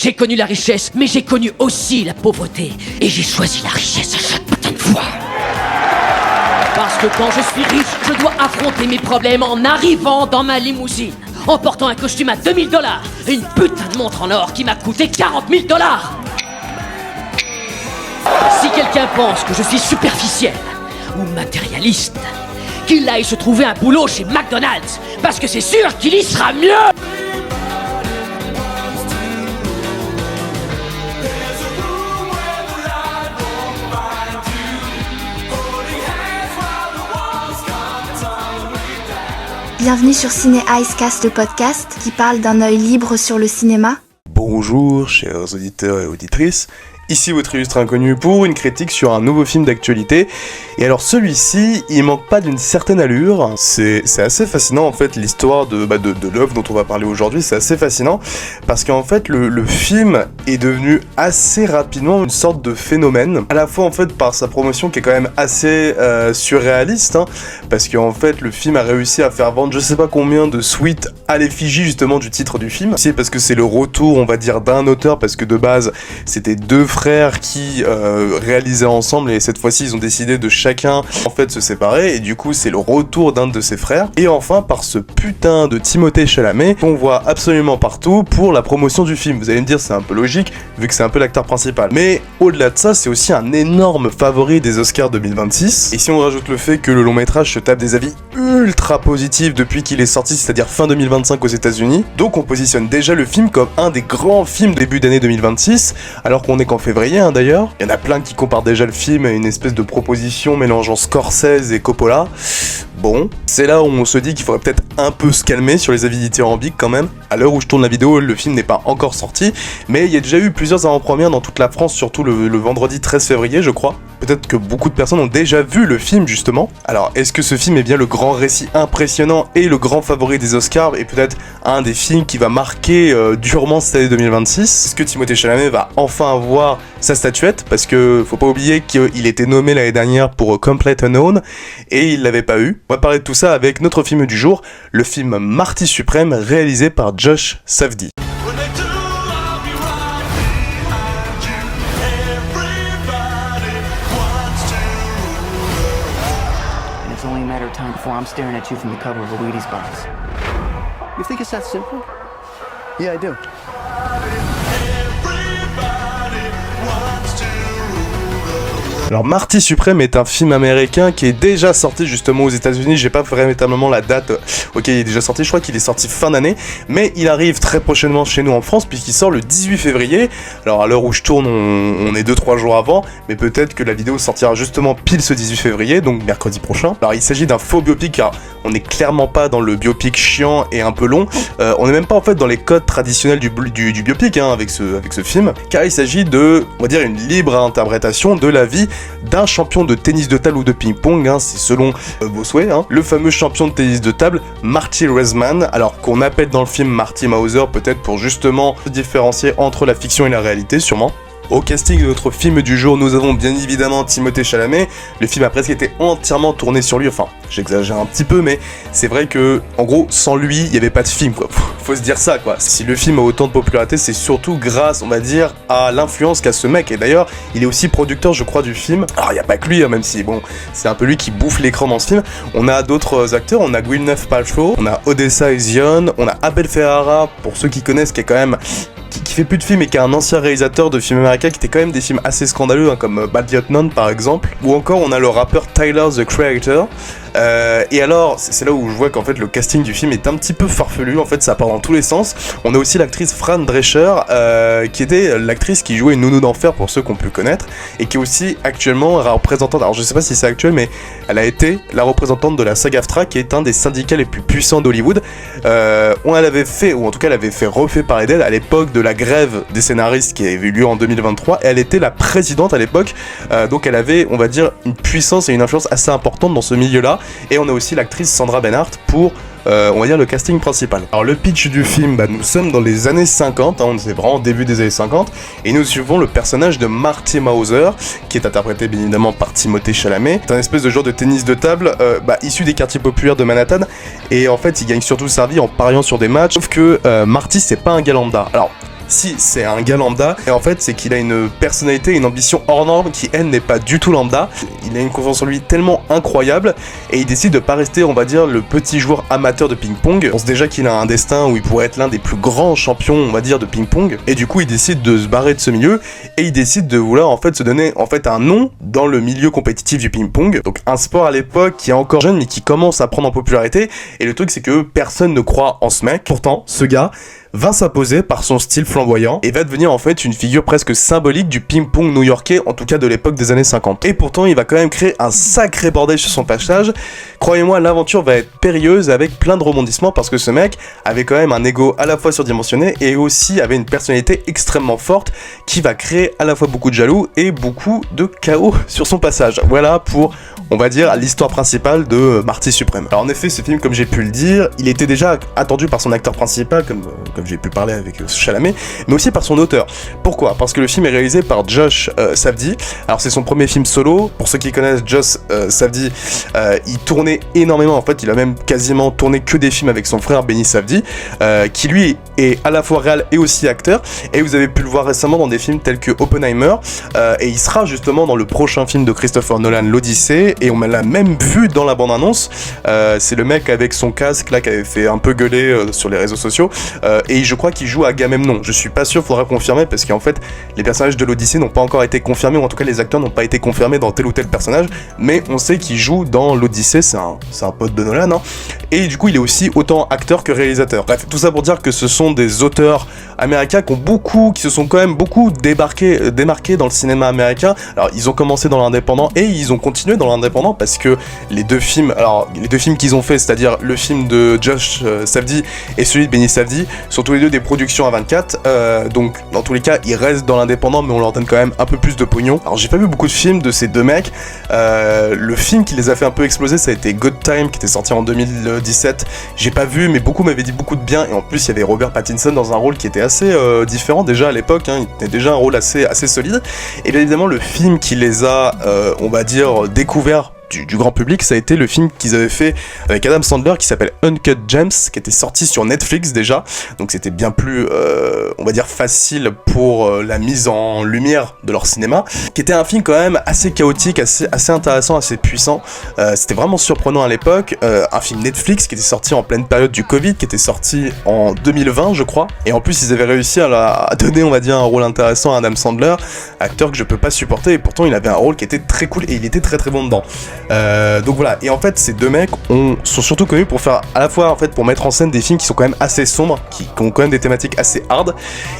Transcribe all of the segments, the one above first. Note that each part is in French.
J'ai connu la richesse, mais j'ai connu aussi la pauvreté. Et j'ai choisi la richesse à chaque putain de fois. Parce que quand je suis riche, je dois affronter mes problèmes en arrivant dans ma limousine, en portant un costume à $2000 et une putain de montre en or qui m'a coûté $40 000. Si quelqu'un pense que je suis superficiel ou matérialiste, qu'il aille se trouver un boulot chez McDonald's, parce que c'est sûr qu'il y sera mieux. Bienvenue sur Ciné Icecast, le podcast qui parle d'un œil libre sur le cinéma. Bonjour chers auditeurs et auditrices, ici votre illustre inconnu pour une critique sur un nouveau film d'actualité. Et alors celui-ci, il manque pas d'une certaine allure, c'est assez fascinant en fait l'histoire de l'œuvre dont on va parler aujourd'hui, c'est assez fascinant parce qu'en fait le film est devenu assez rapidement une sorte de phénomène, à la fois en fait par sa promotion qui est quand même assez surréaliste, parce qu'en fait le film a réussi à faire vendre je sais pas combien de suites à l'effigie justement du titre du film, c'est parce que c'est le retour on va dire d'un auteur, parce que de base c'était deux frères qui réalisaient ensemble et cette fois-ci ils ont décidé de chacun en fait se séparer et du coup c'est le retour d'un de ses frères. Et enfin par ce putain de Timothée Chalamet qu'on voit absolument partout pour la promotion du film. Vous allez me dire c'est un peu logique vu que c'est un peu l'acteur principal, mais au-delà de ça c'est aussi un énorme favori des Oscars 2026. Et si on rajoute le fait que le long métrage se tape des avis ultra positifs depuis qu'il est sorti, c'est-à-dire fin 2025 aux États-Unis, donc on positionne déjà le film comme un des grands films début d'année 2026 alors qu'on est qu'en février d'ailleurs. Il y en a plein qui comparent déjà le film à une espèce de proposition mélangeant Scorsese et Coppola. Bon, c'est là où on se dit qu'il faudrait peut-être un peu se calmer sur les avis dithyrambiques quand même. À l'heure où je tourne la vidéo, le film n'est pas encore sorti, mais il y a déjà eu plusieurs avant-premières dans toute la France, surtout le vendredi 13 février je crois. Peut-être que beaucoup de personnes ont déjà vu le film justement. Alors est-ce que ce film est bien le grand récit impressionnant et le grand favori des Oscars et peut-être un des films qui va marquer durement cette année 2026 ? Est-ce que Timothée Chalamet va enfin avoir sa statuette ? Parce que faut pas oublier qu'il était nommé l'année dernière pour Complete Unknown et il l'avait pas eu. On va parler de tout ça avec notre film du jour, le film Marty Suprême réalisé par Josh Safdie. It's only a matter of time before I'm staring at you from the cover of a Wheaties box. You think it's that simple? Yeah, I do. Alors Marty Suprême est un film américain qui est déjà sorti justement aux États-Unis. J'ai pas véritablement la date. Ok, il est déjà sorti. Je crois qu'il est sorti fin d'année, mais il arrive très prochainement chez nous en France puisqu'il sort le 18 février. Alors à l'heure où je tourne, on est 2-3 jours avant, mais peut-être que la vidéo sortira justement pile ce 18 février, donc mercredi prochain. Alors il s'agit d'un faux biopic car on n'est clairement pas dans le biopic chiant et un peu long. On n'est même pas en fait dans les codes traditionnels du biopic avec ce film, car il s'agit de, on va dire, une libre interprétation de la vie d'un champion de tennis de table ou de ping-pong, c'est selon vos souhaits, le fameux champion de tennis de table Marty Raisman, alors qu'on appelle dans le film Marty Mauser, peut-être pour justement se différencier entre la fiction et la réalité sûrement. Au casting de notre film du jour, nous avons bien évidemment Timothée Chalamet. Le film a presque été entièrement tourné sur lui, enfin j'exagère un petit peu, mais c'est vrai que en gros sans lui il n'y avait pas de film quoi. Faut se dire ça quoi. Si le film a autant de popularité, c'est surtout grâce, on va dire, à l'influence qu'a ce mec. Et d'ailleurs il est aussi producteur je crois du film. Alors il n'y a pas que lui, même si bon c'est un peu lui qui bouffe l'écran dans ce film. On a d'autres acteurs, on a Gwyneth Paltrow, on a Odessa Ezion, on a Abel Ferrara pour ceux qui connaissent, qui est quand même qui fait plus de films et qui est un ancien réalisateur de films américains qui était quand même des films assez scandaleux comme Bad Lieutenant par exemple, ou encore on a le rappeur Tyler the Creator. Et alors c'est là où je vois qu'en fait le casting du film est un petit peu farfelu, en fait ça part dans tous les sens. On a aussi l'actrice Fran Drescher qui était l'actrice qui jouait Nounou d'Enfer pour ceux qu'on peut connaître, et qui est aussi actuellement la représentante, alors je sais pas si c'est actuel mais elle a été la représentante de la SAG-AFTRA qui est un des syndicats les plus puissants d'Hollywood. On l'avait fait, ou en tout cas elle avait fait refait par Edel à l'époque de la grève des scénaristes qui avait eu lieu en 2023, et elle était la présidente à l'époque, donc elle avait on va dire une puissance et une influence assez importante dans ce milieu là. Et on a aussi l'actrice Sandra Bernhardt pour on va dire le casting principal. Alors le pitch du film, nous sommes dans les années 50, c'est vraiment au début des années 50, et nous suivons le personnage de Marty Mauser, qui est interprété bien évidemment par Timothée Chalamet. C'est un espèce de joueur de tennis de table issu des quartiers populaires de Manhattan, et en fait il gagne surtout sa vie en pariant sur des matchs, sauf que Marty c'est pas un gars lambda. Alors Si, c'est un gars lambda, et en fait, c'est qu'il a une personnalité, une ambition hors norme qui, elle, n'est pas du tout lambda. Il a une confiance en lui tellement incroyable, et il décide de pas rester, on va dire, le petit joueur amateur de ping-pong. On sait déjà qu'il a un destin où il pourrait être l'un des plus grands champions, on va dire, de ping-pong, et du coup, il décide de se barrer de ce milieu, et il décide de vouloir, en fait, se donner, en fait, un nom dans le milieu compétitif du ping-pong. Donc, un sport à l'époque qui est encore jeune, mais qui commence à prendre en popularité, et le truc, c'est que personne ne croit en ce mec. Pourtant, ce gars va s'imposer par son style flamboyant et va devenir en fait une figure presque symbolique du ping-pong new-yorkais, en tout cas de l'époque des années 50. Et pourtant, il va quand même créer un sacré bordel sur son passage. Croyez-moi, l'aventure va être périlleuse avec plein de rebondissements parce que ce mec avait quand même un ego à la fois surdimensionné et aussi avait une personnalité extrêmement forte qui va créer à la fois beaucoup de jaloux et beaucoup de chaos sur son passage. Voilà pour, on va dire, l'histoire principale de Marty Supreme. Alors en effet, ce film, comme j'ai pu le dire, il était déjà attendu par son acteur principal, comme j'ai pu parler avec Chalamet, mais aussi par son auteur. Pourquoi ? Parce que le film est réalisé par Josh Safdie. Alors c'est son premier film solo. Pour ceux qui connaissent Josh Safdie, il tournait énormément. En fait, il a même quasiment tourné que des films avec son frère Benny Safdie, qui lui est à la fois réal et aussi acteur. Et vous avez pu le voir récemment dans des films tels que Oppenheimer. Et il sera justement dans le prochain film de Christopher Nolan, l'Odyssée. Et on l'a même vu dans la bande-annonce. C'est le mec avec son casque là qui avait fait un peu gueuler sur les réseaux sociaux. Et je crois qu'il joue Agamemnon. Je suis pas sûr, faudra confirmer parce qu'en fait, les personnages de l'Odyssée n'ont pas encore été confirmés, ou en tout cas les acteurs n'ont pas été confirmés dans tel ou tel personnage, mais on sait qu'il joue dans l'Odyssée, c'est un pote de Nolan, hein. Et du coup, il est aussi autant acteur que réalisateur. Bref, tout ça pour dire que ce sont des auteurs américains qui se sont quand même beaucoup démarqués dans le cinéma américain. Alors, ils ont commencé dans l'indépendant et ils ont continué dans l'indépendant parce que les deux films qu'ils ont fait, c'est-à-dire le film de Josh Safdie et celui de Benny Safdie, sont tous les deux des productions à 24, donc dans tous les cas ils restent dans l'indépendant, mais on leur donne quand même un peu plus de pognon. Alors j'ai pas vu beaucoup de films de ces deux mecs. Le film qui les a fait un peu exploser, ça a été Good Time, qui était sorti en 2017. J'ai pas vu, mais beaucoup m'avaient dit beaucoup de bien, et en plus il y avait Robert Pattinson dans un rôle qui était assez différent déjà à l'époque, hein. Il était déjà un rôle assez solide, et bien évidemment le film qui les a on va dire découverts du grand public, ça a été le film qu'ils avaient fait avec Adam Sandler qui s'appelle Uncut Gems, qui était sorti sur Netflix déjà, donc c'était bien plus on va dire facile pour la mise en lumière de leur cinéma, qui était un film quand même assez chaotique, assez intéressant, assez puissant. C'était vraiment surprenant à l'époque, un film Netflix qui était sorti en pleine période du Covid, qui était sorti en 2020 je crois, et en plus ils avaient réussi à donner, on va dire, un rôle intéressant à Adam Sandler, acteur que je peux pas supporter, et pourtant il avait un rôle qui était très cool et il était très très bon dedans. Donc voilà, et en fait ces deux mecs sont surtout connus pour faire à la fois en fait pour mettre en scène des films qui sont quand même assez sombres, qui ont quand même des thématiques assez hard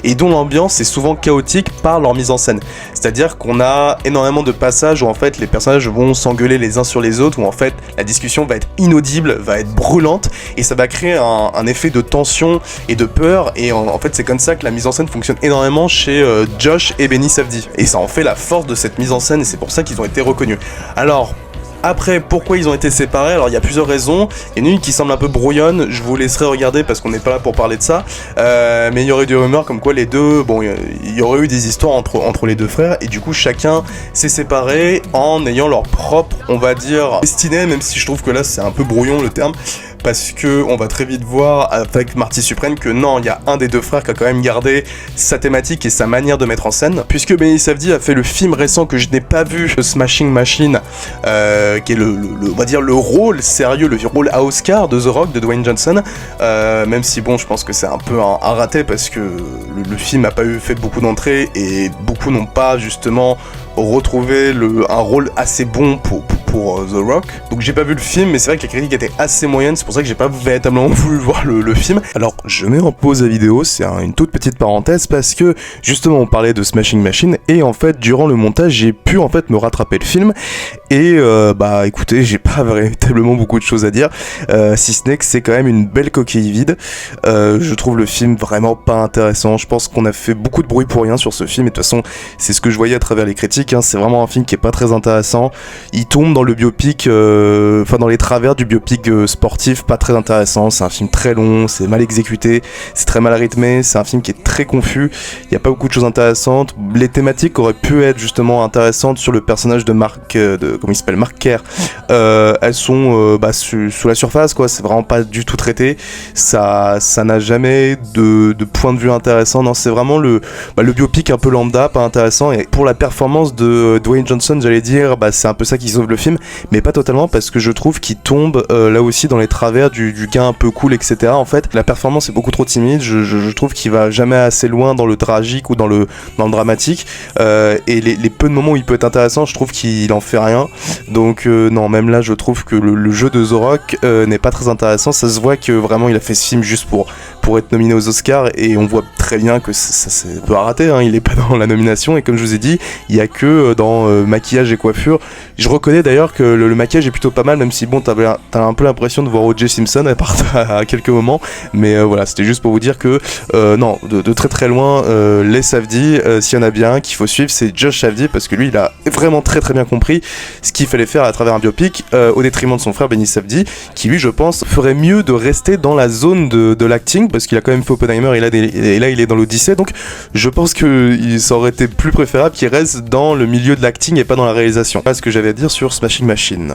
et dont l'ambiance est souvent chaotique par leur mise en scène. C'est-à-dire qu'on a énormément de passages où en fait les personnages vont s'engueuler les uns sur les autres, où en fait la discussion va être inaudible, va être brûlante, et ça va créer un effet de tension et de peur, et en fait c'est comme ça que la mise en scène fonctionne énormément chez Josh et Benny Safdie, et ça en fait la force de cette mise en scène, et c'est pour ça qu'ils ont été reconnus. Alors après, pourquoi ils ont été séparés ? Alors il y a plusieurs raisons. Il y en a une qui semble un peu brouillonne, je vous laisserai regarder parce qu'on n'est pas là pour parler de ça. Mais il y aurait des rumeurs comme quoi les deux, bon, il y aurait eu des histoires entre les deux frères, et du coup chacun s'est séparé en ayant leur propre, on va dire, destinée, même si je trouve que là c'est un peu brouillon le terme. Parce que on va très vite voir avec Marty Supreme que non, il y a un des deux frères qui a quand même gardé sa thématique et sa manière de mettre en scène. Puisque Benny Safdie a fait le film récent que je n'ai pas vu, Smashing Machine, qui est on va dire le rôle sérieux, le rôle à Oscar de The Rock, de Dwayne Johnson. Même si bon, je pense que c'est un peu un raté parce que le film n'a pas fait beaucoup d'entrées et beaucoup n'ont pas justement retrouvé un rôle assez bon pour The Rock. Donc j'ai pas vu le film, mais c'est vrai que la critique était assez moyenne, c'est pour ça que j'ai pas véritablement voulu voir le film. Alors je mets en pause la vidéo, c'est une toute petite parenthèse, parce que justement on parlait de Smashing Machine, et en fait durant le montage j'ai pu en fait me rattraper le film, et bah écoutez, j'ai pas véritablement beaucoup de choses à dire, si ce n'est que c'est quand même une belle coquille vide. Je trouve le film vraiment pas intéressant, je pense qu'on a fait beaucoup de bruit pour rien sur ce film, et de toute façon c'est ce que je voyais à travers les critiques, hein. C'est vraiment un film qui est pas très intéressant, il tombe dans dans le biopic, dans les travers du biopic sportif, pas très intéressant. C'est un film très long, c'est mal exécuté, c'est très mal rythmé, c'est un film qui est très confus, il n'y a pas beaucoup de choses intéressantes. Les thématiques auraient pu être justement intéressantes sur le personnage de Mark Kerr. Elles sont sous la surface, quoi. C'est vraiment pas du tout traité, ça n'a jamais de point de vue intéressant. Non, c'est vraiment le biopic un peu lambda, pas intéressant. Et pour la performance de Dwayne Johnson, j'allais dire, c'est un peu ça qui sauve le film, mais pas totalement, parce que je trouve qu'il tombe là aussi dans les travers du gars un peu cool, etc. En fait, la performance est beaucoup trop timide. Je trouve qu'il va jamais assez loin dans le tragique ou dans le dramatique, et les peu de moments où il peut être intéressant, je trouve qu'il en fait rien. Donc non, même là, je trouve que le jeu de The Rock n'est pas très intéressant. Ça se voit que vraiment il a fait ce film juste pour être nominé aux Oscars, et on voit très bien que ça c'est un peu raté, hein. Il est pas dans la nomination, et comme je vous ai dit, il y a que dans maquillage et coiffure. Je reconnais d'ailleurs que le maquillage est plutôt pas mal, même si bon, t'as un peu l'impression de voir O.J. Simpson à quelques moments, mais voilà, c'était juste pour vous dire que non, de très très loin, les Safdie, s'il y en a bien qu'il faut suivre, c'est Josh Safdie, parce que lui il a vraiment très très bien compris ce qu'il fallait faire à travers un biopic, au détriment de son frère Benny Safdie, qui lui, je pense, ferait mieux de rester dans la zone de l'acting, parce qu'il a quand même fait Oppenheimer, et là il est dans l'Odyssée, donc je pense que ça aurait été plus préférable qu'il reste dans le milieu de l'acting et pas dans la réalisation. Voilà ce que j'avais à dire sur Smashing Machine.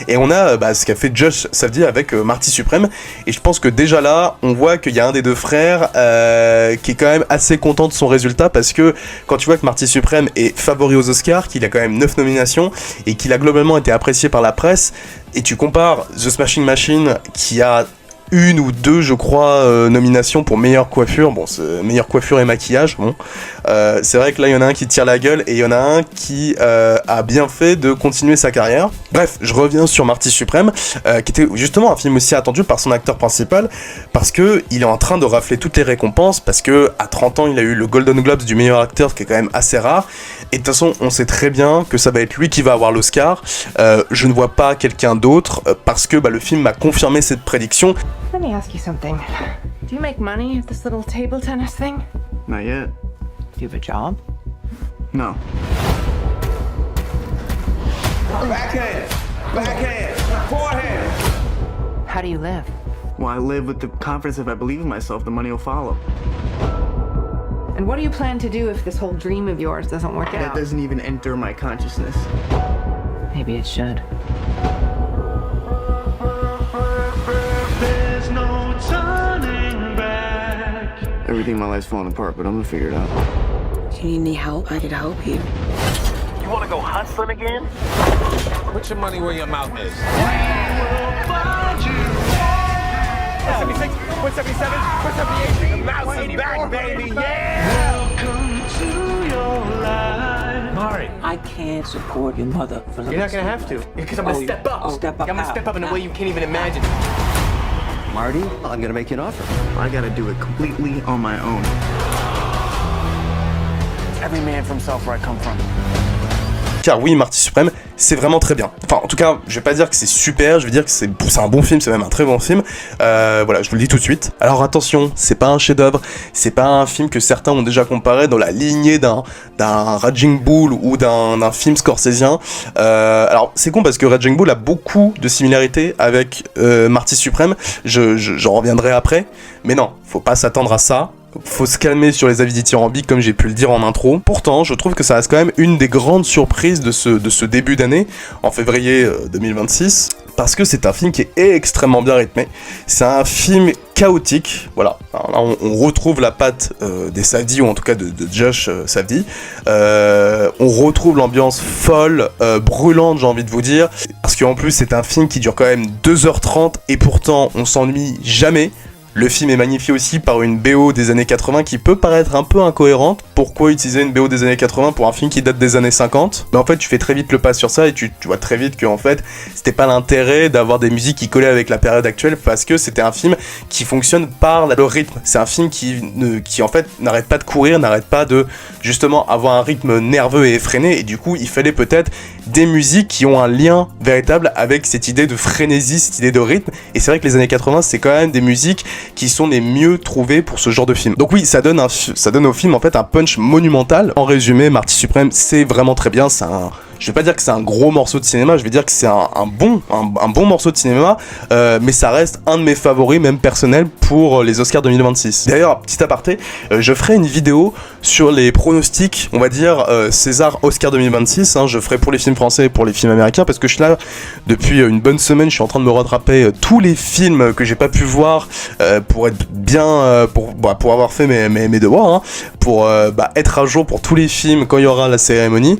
Et on a ce qu'a fait Josh Safdie avec Marty Supreme, et je pense que déjà là on voit qu'il y a un des deux frères qui est quand même assez content de son résultat, parce que quand tu vois que Marty Supreme est favori aux Oscars, qu'il a quand même 9 nominations et qu'il a globalement été apprécié par la presse, et tu compares The Smashing Machine qui a une ou deux, je crois, nominations pour meilleure coiffure. Bon, c'est meilleure coiffure et maquillage. Bon, c'est vrai que là, il y en a un qui tire la gueule, et il y en a un qui a bien fait de continuer sa carrière. Bref, je reviens sur Marty Supreme, qui était justement un film aussi attendu par son acteur principal, parce que il est en train de rafler toutes les récompenses, parce que à 30 ans, il a eu le Golden Globes du meilleur acteur, ce qui est quand même assez rare. Et de toute façon, on sait très bien que ça va être lui qui va avoir l'Oscar. Je ne vois pas quelqu'un d'autre, parce que le film m'a confirmé cette prédiction. Let me ask you something. Do you make money at this little table tennis thing? Not yet. Do you have a job? No. Backhand! Backhand! Forehand! How do you live? Well, I live with the confidence if I believe in myself, the money will follow. And what do you plan to do if this whole dream of yours doesn't work That out? doesn't even enter my consciousness. Maybe it should. Everything in my life's falling apart, but I'm gonna figure it out. If you need any help, I could help you. You wanna go hustling again? Put your money where your mouth is. 176, 177, 178, the mouse is back, baby, yeah! Welcome to your life. Mari, I can't support your mother for the you're not gonna have to, because I'm gonna step up. Step up. I'm gonna step up in a way you can't even imagine. Marty, I'm gonna make you an offer. I gotta do it completely on my own. Every man for himself where I come from. Car oui, Marty Supreme, c'est vraiment très bien. Enfin, en tout cas, je vais pas dire que c'est super, je vais dire que c'est un bon film, c'est même un très bon film. Voilà, je vous le dis tout de suite. Alors attention, c'est pas un chef-d'œuvre, c'est pas un film que certains ont déjà comparé dans la lignée d'un Raging Bull ou d'un film scorsésien. Alors c'est con parce que Raging Bull a beaucoup de similarités avec Marty Supreme. J'en reviendrai après, mais non, faut pas s'attendre à ça. Faut se calmer sur les avis dithyrambiques, comme j'ai pu le dire en intro. Pourtant, je trouve que ça reste quand même une des grandes surprises de ce début d'année, en février 2026, parce que c'est un film qui est extrêmement bien rythmé. C'est un film chaotique, voilà. Alors là, on retrouve la patte des Safdie, ou en tout cas de Josh Safdie. On retrouve l'ambiance folle, brûlante, j'ai envie de vous dire, parce qu'en plus, c'est un film qui dure quand même 2h30, et pourtant, on s'ennuie jamais. Le film est magnifié aussi par une BO des années 80 qui peut paraître un peu incohérente. Pourquoi utiliser une BO des années 80 pour un film qui date des années 50 ? Mais en fait, tu fais très vite le pas sur ça, et tu vois très vite que en fait, c'était pas l'intérêt d'avoir des musiques qui collaient avec la période actuelle, parce que c'était un film qui fonctionne par le rythme. C'est un film qui en fait n'arrête pas de courir, n'arrête pas de justement avoir un rythme nerveux et effréné, et du coup, il fallait peut-être des musiques qui ont un lien véritable avec cette idée de frénésie, cette idée de rythme. Et c'est vrai que les années 80, c'est quand même des musiques qui sont les mieux trouvées pour ce genre de film. Donc oui, ça donne au film en fait un punch monumental. En résumé, Marty Supreme, c'est vraiment très bien, je vais pas dire que c'est un gros morceau de cinéma, je vais dire que c'est un bon morceau de cinéma, mais ça reste un de mes favoris, même personnels, pour les Oscars 2026. D'ailleurs, petit aparté, je ferai une vidéo sur les pronostics, on va dire, César Oscar 2026, je ferai pour les films français et pour les films américains, parce que je suis là depuis une bonne semaine, je suis en train de me rattraper tous les films que j'ai pas pu voir, pour être bien, pour avoir fait mes devoirs, pour être à jour pour tous les films quand il y aura la cérémonie,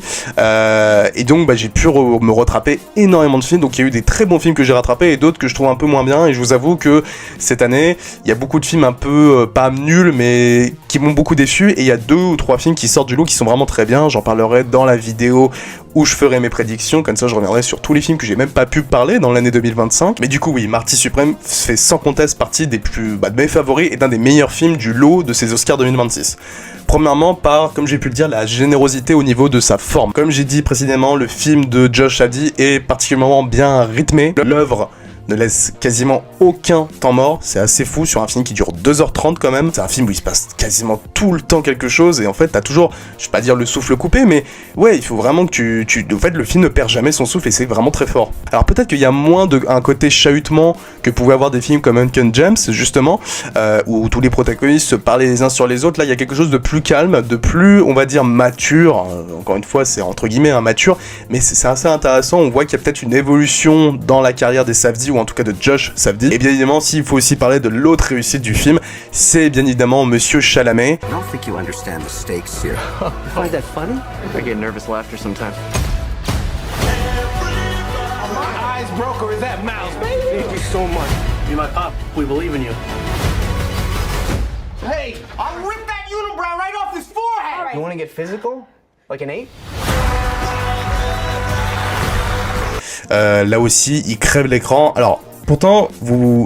et donc j'ai pu me rattraper énormément de films. Donc il y a eu des très bons films que j'ai rattrapés et d'autres que je trouve un peu moins bien, et je vous avoue que cette année il y a beaucoup de films un peu pas nuls mais qui m'ont beaucoup déçu, et il y a 2 ou 3 films qui sortent du lot qui sont vraiment très bien. J'en parlerai dans la vidéo où je ferai mes prédictions, comme ça je reviendrai sur tous les films que j'ai même pas pu parler dans l'année 2025. Mais du coup oui, Marty Suprême fait sans conteste partie des plus de mes favoris et d'un des meilleurs films du lot de ces Oscars 2026. Premièrement par, comme j'ai pu le dire, la générosité au niveau de sa forme. Comme j'ai dit précédemment, le film de Josh Hadid est particulièrement bien rythmé. L'œuvre ne laisse quasiment aucun temps mort, c'est assez fou sur un film qui dure 2h30 quand même. C'est un film où il se passe quasiment tout le temps quelque chose, et en fait t'as toujours, je vais pas dire le souffle coupé, mais ouais, il faut vraiment que en fait le film ne perd jamais son souffle, et c'est vraiment très fort. Alors peut-être qu'il y a moins un côté chahutement que pouvaient avoir des films comme Uncut Gems justement, où tous les protagonistes se parlaient les uns sur les autres. Là il y a quelque chose de plus calme, de plus, on va dire, mature. Encore une fois c'est entre guillemets mature, mais c'est assez intéressant. On voit qu'il y a peut-être une évolution dans la carrière des Safdie, ou en tout cas de Josh Safdie. Et bien évidemment, s'il faut aussi parler de l'autre réussite du film, c'est bien évidemment Monsieur Chalamet. I don't think you understand the stakes here. You find that funny? I get nervous laughter sometimes. My eyes broke, or is that mouse, baby? Thank you so much. You're my pop. We believe in you. Hey, I'll rip that unibrow right off his forehead! You want to get physical? Like an ape? Là aussi, il crève l'écran. Alors, pourtant,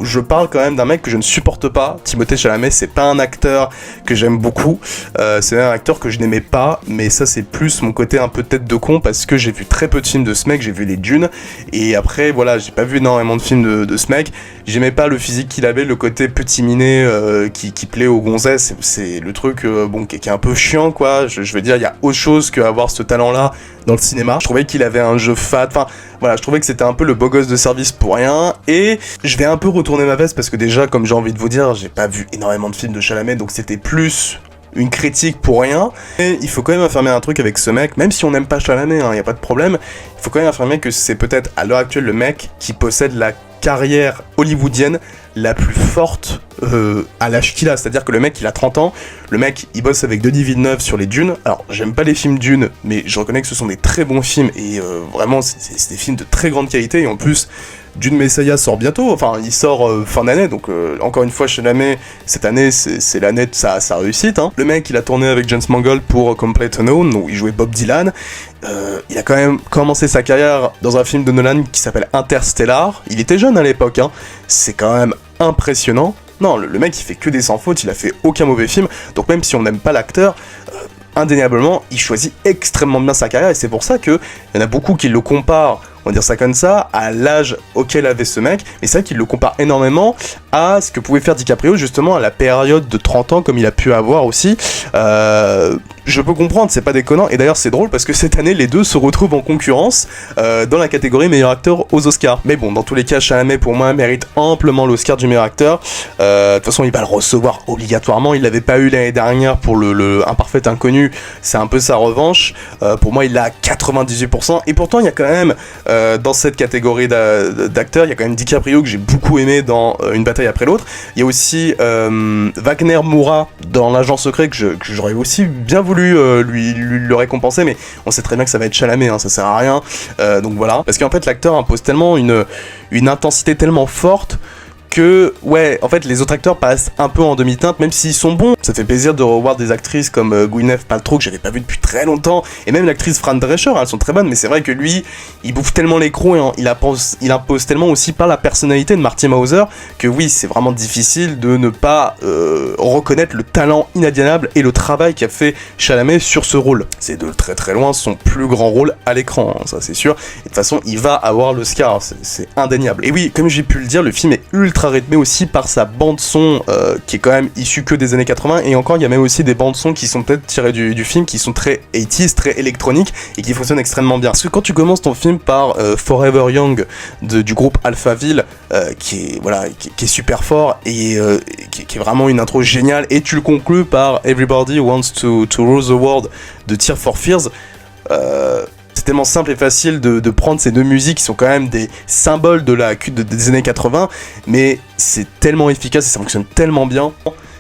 je parle quand même d'un mec que je ne supporte pas. Timothée Chalamet, c'est pas un acteur que j'aime beaucoup. C'est un acteur que je n'aimais pas, mais ça c'est plus mon côté un peu tête de con, parce que j'ai vu très peu de films de ce mec. J'ai vu les Dunes, et après voilà, j'ai pas vu énormément de films de ce mec. J'aimais pas le physique qu'il avait, le côté petit minet qui plaît aux gonzesses. C'est le truc qui est un peu chiant quoi. Je veux dire, il y a autre chose qu'avoir ce talent-là dans le cinéma. Je trouvais qu'il avait un jeu fade. Enfin voilà, je trouvais que c'était un peu le beau gosse de service pour rien. Et je vais un peu retourner ma veste, parce que déjà, comme j'ai envie de vous dire, j'ai pas vu énormément de films de Chalamet, donc c'était plus une critique pour rien. Et il faut quand même affirmer un truc avec ce mec, même si on n'aime pas Chalamet, y a pas de problème, il faut quand même affirmer que c'est peut-être à l'heure actuelle le mec qui possède la carrière hollywoodienne la plus forte à l'âge qu'il a. C'est-à-dire que le mec il a 30 ans, le mec il bosse avec Denis Villeneuve sur les Dunes. Alors j'aime pas les films Dunes, mais je reconnais que ce sont des très bons films, et vraiment c'est des films de très grande qualité. Et en plus, Dune Messiah sort bientôt, enfin il sort fin d'année, donc encore une fois Chalamet, cette année c'est l'année de sa réussite. Le mec il a tourné avec James Mangold pour Complete Unknown, où il jouait Bob Dylan. Il a quand même commencé sa carrière dans un film de Nolan qui s'appelle Interstellar. Il était jeune à l'époque, c'est quand même impressionnant. Non, le mec il fait que des sans fautes, il a fait aucun mauvais film, donc même si on n'aime pas l'acteur, indéniablement il choisit extrêmement bien sa carrière, et c'est pour ça que il y en a beaucoup qui le comparent, on va dire ça comme ça, à l'âge auquel avait ce mec, et c'est vrai qu'il le compare énormément à ce que pouvait faire DiCaprio, justement à la période de 30 ans comme il a pu avoir aussi. Je peux comprendre, c'est pas déconnant, et d'ailleurs c'est drôle parce que cette année les deux se retrouvent en concurrence dans la catégorie meilleur acteur aux Oscars. Mais bon, dans tous les cas, Chalamet pour moi mérite amplement l'Oscar du meilleur acteur. De toute façon il va le recevoir obligatoirement, il l'avait pas eu l'année dernière pour le Imparfait Inconnu, c'est un peu sa revanche. Pour moi il l'a à 98%, et pourtant il y a quand même dans cette catégorie d'acteurs, il y a quand même DiCaprio que j'ai beaucoup aimé dans Une bataille après l'autre. Il y a aussi Wagner Moura dans L'Agent secret que j'aurais aussi bien voulu lui le récompenser, mais on sait très bien que ça va être Chalamet, ça sert à rien. Donc voilà, parce qu'en fait l'acteur impose tellement une intensité tellement forte que, ouais, en fait, les autres acteurs passent un peu en demi-teinte, même s'ils sont bons. Ça fait plaisir de revoir des actrices comme Gwyneth Paltrow, que j'avais pas vu depuis très longtemps, et même l'actrice Fran Drescher, elles sont très bonnes, mais c'est vrai que lui, il bouffe tellement l'écran, et il impose tellement aussi par la personnalité de Marty Mauser, que oui, c'est vraiment difficile de ne pas reconnaître le talent inaliénable et le travail qu'a fait Chalamet sur ce rôle. C'est de très très loin son plus grand rôle à l'écran, ça c'est sûr, et de toute façon, il va avoir l'Oscar, c'est indéniable. Et oui, comme j'ai pu le dire, le film est ultra ultra rythmé aussi par sa bande son qui est quand même issue que des années 80, et encore il y a même aussi des bandes son qui sont peut-être tirées du film, qui sont très 80s, très électroniques et qui fonctionnent extrêmement bien. Parce que quand tu commences ton film par Forever Young du groupe Alphaville, qui est super fort et qui est vraiment une intro géniale, et tu le conclus par Everybody Wants to Rule the World de Tears for Fears, c'est tellement simple et facile de prendre ces deux musiques qui sont quand même des symboles des années 80, mais c'est tellement efficace et ça fonctionne tellement bien.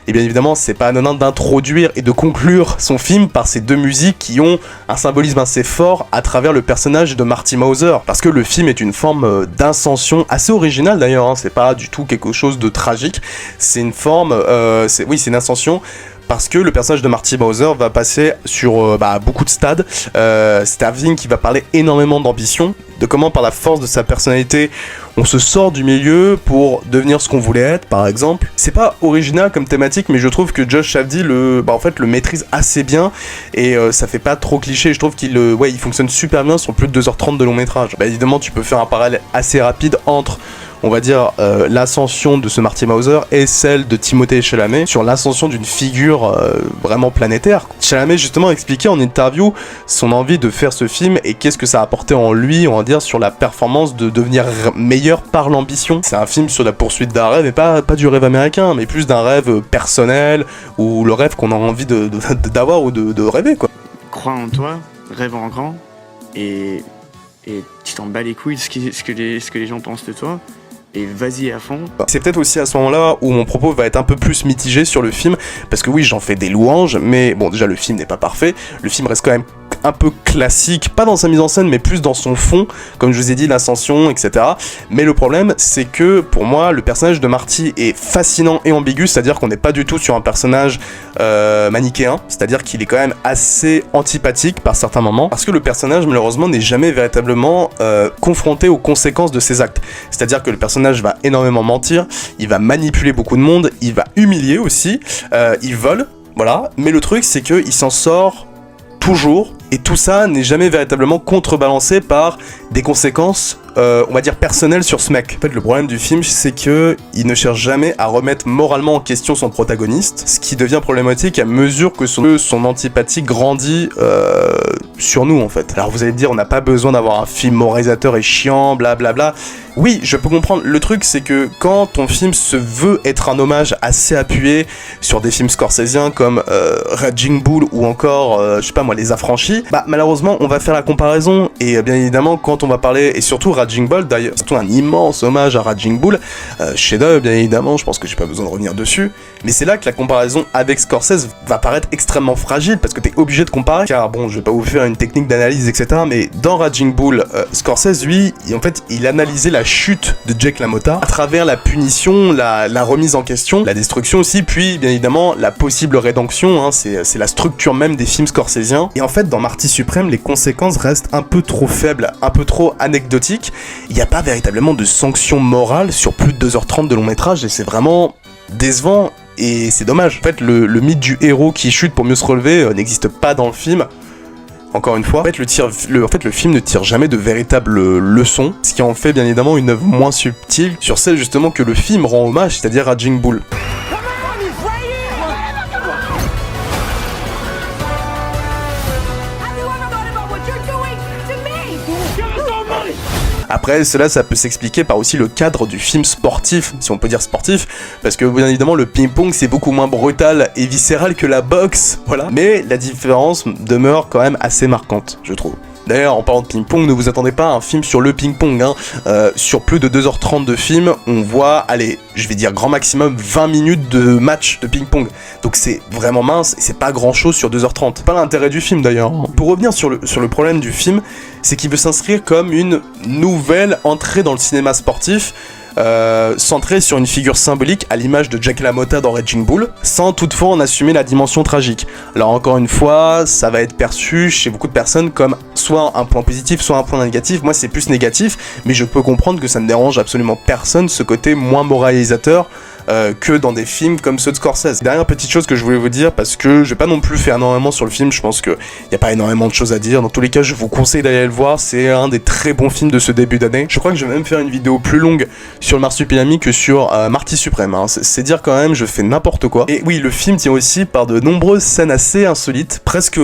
Et bien évidemment, c'est pas anodin d'introduire et de conclure son film par ces deux musiques qui ont un symbolisme assez fort à travers le personnage de Marty Mauser. Parce que le film est une forme d'incension assez originale d'ailleurs, hein, c'est pas du tout quelque chose de tragique, c'est une forme, c'est une ascension. Parce que le personnage de Marty Mauser va passer sur beaucoup de stades. C'est un film qui va parler énormément d'ambition, de comment par la force de sa personnalité, on se sort du milieu pour devenir ce qu'on voulait être, par exemple. C'est pas original comme thématique, mais je trouve que Josh Safdie le maîtrise assez bien, et ça fait pas trop cliché. Je trouve qu'il il fonctionne super bien sur plus de 2h30 de long métrage. Évidemment, tu peux faire un parallèle assez rapide entre, on va dire, l'ascension de ce Marty Mauser et celle de Timothée Chalamet sur l'ascension d'une figure vraiment planétaire. Chalamet justement expliquait en interview son envie de faire ce film et qu'est-ce que ça a apporté en lui, on va dire, sur la performance de devenir meilleur par l'ambition. C'est un film sur la poursuite d'un rêve, et pas du rêve américain, mais plus d'un rêve personnel, ou le rêve qu'on a envie d'avoir ou de rêver, quoi. Crois en toi, rêve en grand, et tu t'en bats les couilles de ce que les gens pensent de toi. Et vas-y à fond. C'est peut-être aussi à ce moment-là où mon propos va être un peu plus mitigé sur le film, parce que oui, j'en fais des louanges, mais bon, déjà le film n'est pas parfait, le film reste quand même un peu classique, pas dans sa mise en scène, mais plus dans son fond, comme je vous ai dit, l'ascension, etc. Mais le problème, c'est que pour moi, le personnage de Marty est fascinant et ambigu, c'est-à-dire qu'on n'est pas du tout sur un personnage manichéen, c'est-à-dire qu'il est quand même assez antipathique par certains moments, parce que le personnage, malheureusement, n'est jamais véritablement confronté aux conséquences de ses actes. C'est-à-dire que le personnage va énormément mentir, il va manipuler beaucoup de monde, il va humilier aussi, il vole, voilà. Mais le truc, c'est qu'il s'en sort toujours, et tout ça n'est jamais véritablement contrebalancé par des conséquences, on va dire, personnelles sur ce mec. En fait, le problème du film, c'est que il ne cherche jamais à remettre moralement en question son protagoniste, ce qui devient problématique à mesure que son antipathie grandit sur nous, en fait. Alors vous allez me dire, on n'a pas besoin d'avoir un film moralisateur et chiant, blablabla. Oui, je peux comprendre. Le truc, c'est que quand ton film se veut être un hommage assez appuyé sur des films scorsésiens comme Raging Bull ou encore, je sais pas moi, Les Affranchis, malheureusement, on va faire la comparaison. Et bien évidemment, quand on va parler, et surtout Raging Bull, d'ailleurs, surtout un immense hommage à Raging Bull, chef-d'œuvre, bien évidemment, je pense que j'ai pas besoin de revenir dessus. Mais c'est là que la comparaison avec Scorsese va paraître extrêmement fragile, parce que t'es obligé de comparer. Car bon, je vais pas vous faire une technique d'analyse, etc. Mais dans Raging Bull, Scorsese, lui, en fait, il analysait la chute de Jake LaMotta à travers la punition, la remise en question, la destruction aussi, puis bien évidemment la possible rédemption, hein, c'est la structure même des films scorsésiens. Et en fait, dans Marty Suprême, les conséquences restent un peu trop faibles, un peu trop anecdotiques. Il n'y a pas véritablement de sanction morale sur plus de 2h30 de long métrage, et c'est vraiment décevant, et c'est dommage. En fait, le mythe du héros qui chute pour mieux se relever n'existe pas dans le film. Encore une fois, le film ne tire jamais de véritables leçons, ce qui en fait bien évidemment une œuvre moins subtile sur celle justement que le film rend hommage, c'est-à-dire Raging Bull. Après, cela, ça peut s'expliquer par aussi le cadre du film sportif, si on peut dire sportif, parce que bien évidemment, le ping-pong, c'est beaucoup moins brutal et viscéral que la boxe, voilà. Mais la différence demeure quand même assez marquante, je trouve. D'ailleurs, en parlant de ping-pong, ne vous attendez pas à un film sur le ping-pong, hein. Sur plus de 2h30 de film, on voit, allez, je vais dire grand maximum 20 minutes de match de ping-pong. Donc c'est vraiment mince, et c'est pas grand-chose sur 2h30. C'est pas l'intérêt du film d'ailleurs. Pour revenir sur le problème du film, c'est qu'il veut s'inscrire comme une nouvelle entrée dans le cinéma sportif, centré sur une figure symbolique à l'image de Jake LaMotta dans Raging Bull, sans toutefois en assumer la dimension tragique. Alors encore une fois, ça va être perçu chez beaucoup de personnes comme soit un point positif, soit un point négatif. Moi c'est plus négatif, mais je peux comprendre que ça ne dérange absolument personne, ce côté moins moralisateur que dans des films comme ceux de Scorsese. Dernière petite chose que je voulais vous dire, parce que je vais pas non plus faire énormément sur le film, je pense qu'il n'y a pas énormément de choses à dire. Dans tous les cas, je vous conseille d'aller le voir, c'est un des très bons films de ce début d'année. Je crois que je vais même faire une vidéo plus longue sur le Marsupilami que sur Marty Suprême, hein. C'est dire quand même, je fais n'importe quoi. Et oui, le film tient aussi par de nombreuses scènes assez insolites, presque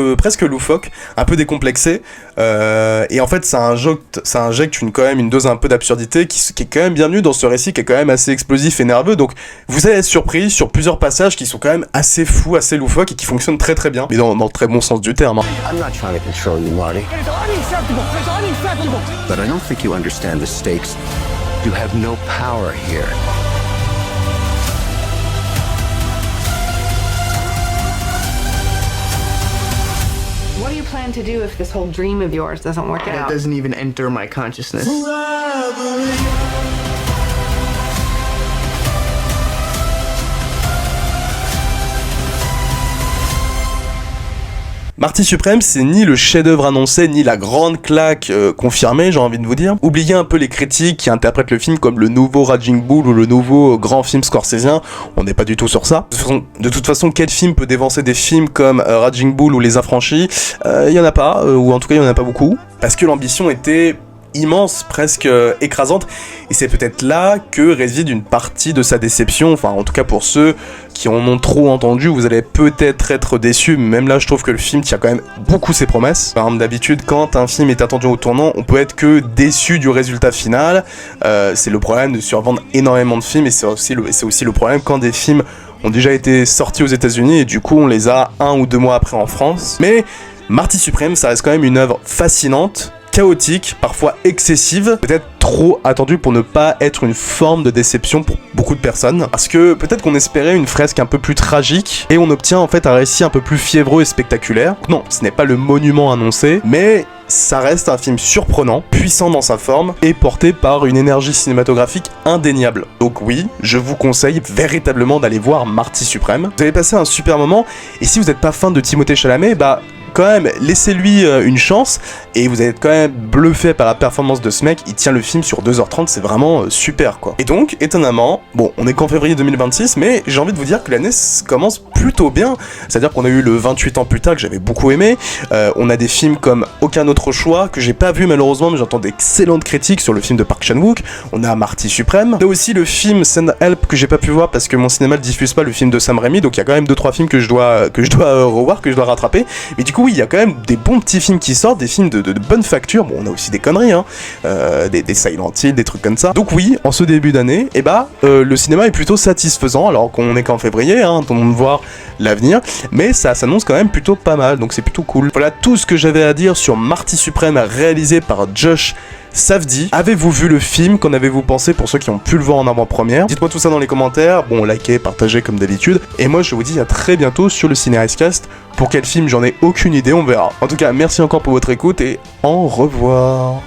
loufoques, un peu décomplexées, et en fait ça injecte quand même une dose un peu d'absurdité qui est quand même bienvenue dans ce récit qui est quand même assez explosif et nerveux, donc vous allez être surpris sur plusieurs passages qui sont quand même assez fous, assez loufoques et qui fonctionnent très très bien, mais dans le très bon sens du terme, hein. I'm not trying to control you, Marty. It's unacceptable! It's unacceptable! But I don't think you understand the stakes. You have no power here. What do you plan to do if this whole dream of yours doesn't work That out? doesn't even enter my consciousness. Marty Suprême, c'est ni le chef-d'œuvre annoncé, ni la grande claque confirmée, j'ai envie de vous dire. Oubliez un peu les critiques qui interprètent le film comme le nouveau Raging Bull ou le nouveau grand film scorsésien, on n'est pas du tout sur ça. De toute façon, quel film peut dévancer des films comme Raging Bull ou Les Affranchis? Il y en a pas, ou en tout cas il y en a pas beaucoup, parce que l'ambition était immense, presque écrasante, et c'est peut-être là que réside une partie de sa déception, enfin en tout cas pour ceux qui en ont trop entendu, vous allez peut-être être déçus, mais même là je trouve que le film tient quand même beaucoup ses promesses. Par exemple, d'habitude quand un film est attendu au tournant, on peut être que déçu du résultat final, c'est le problème de survendre énormément de films, et c'est aussi le problème quand des films ont déjà été sortis aux États-Unis et du coup on les a 1 ou 2 mois après en France. Mais Marty Suprême, ça reste quand même une œuvre fascinante, chaotique, parfois excessive, peut-être trop attendue pour ne pas être une forme de déception pour beaucoup de personnes, parce que peut-être qu'on espérait une fresque un peu plus tragique, et on obtient en fait un récit un peu plus fiévreux et spectaculaire. Non, ce n'est pas le monument annoncé, mais ça reste un film surprenant, puissant dans sa forme, et porté par une énergie cinématographique indéniable. Donc oui, je vous conseille véritablement d'aller voir Marty Suprême. Vous allez passer un super moment, et si vous n'êtes pas fan de Timothée Chalamet, quand même, laissez-lui une chance, et vous allez être quand même bluffé par la performance de ce mec. Il tient le film sur 2h30, c'est vraiment super quoi. Et donc, étonnamment, bon, on est qu'en février 2026, mais j'ai envie de vous dire que l'année commence plutôt bien. C'est-à-dire qu'on a eu le 28 ans plus tard, que j'avais beaucoup aimé, on a des films comme Aucun autre choix, que j'ai pas vu malheureusement, mais j'entends d'excellentes critiques sur le film de Park Chan-wook. On a Marty Suprême, on a aussi le film Send Help, que j'ai pas pu voir parce que mon cinéma le diffuse pas, le film de Sam Raimi, donc il y a quand même 2-3 films que je dois revoir, que je dois rattraper, mais du coup oui, il y a quand même des bons petits films qui sortent, des films de bonne facture. Bon, on a aussi des conneries, hein, des Silent Hill, des trucs comme ça. Donc oui, en ce début d'année, le cinéma est plutôt satisfaisant, alors qu'on est qu'en février, hein, tout le monde voit l'avenir, mais ça s'annonce quand même plutôt pas mal, donc c'est plutôt cool. Voilà tout ce que j'avais à dire sur Marty Suprême, réalisé par Josh Safdie. Avez-vous vu le film? Qu'en avez-vous pensé pour ceux qui ont pu le voir en avant-première? Dites-moi tout ça dans les commentaires, bon, likez, partagez comme d'habitude, et moi je vous dis à très bientôt sur le Ciné Icecast. Pour quel film, j'en ai aucune idée, on verra. En tout cas, merci encore pour votre écoute et au revoir.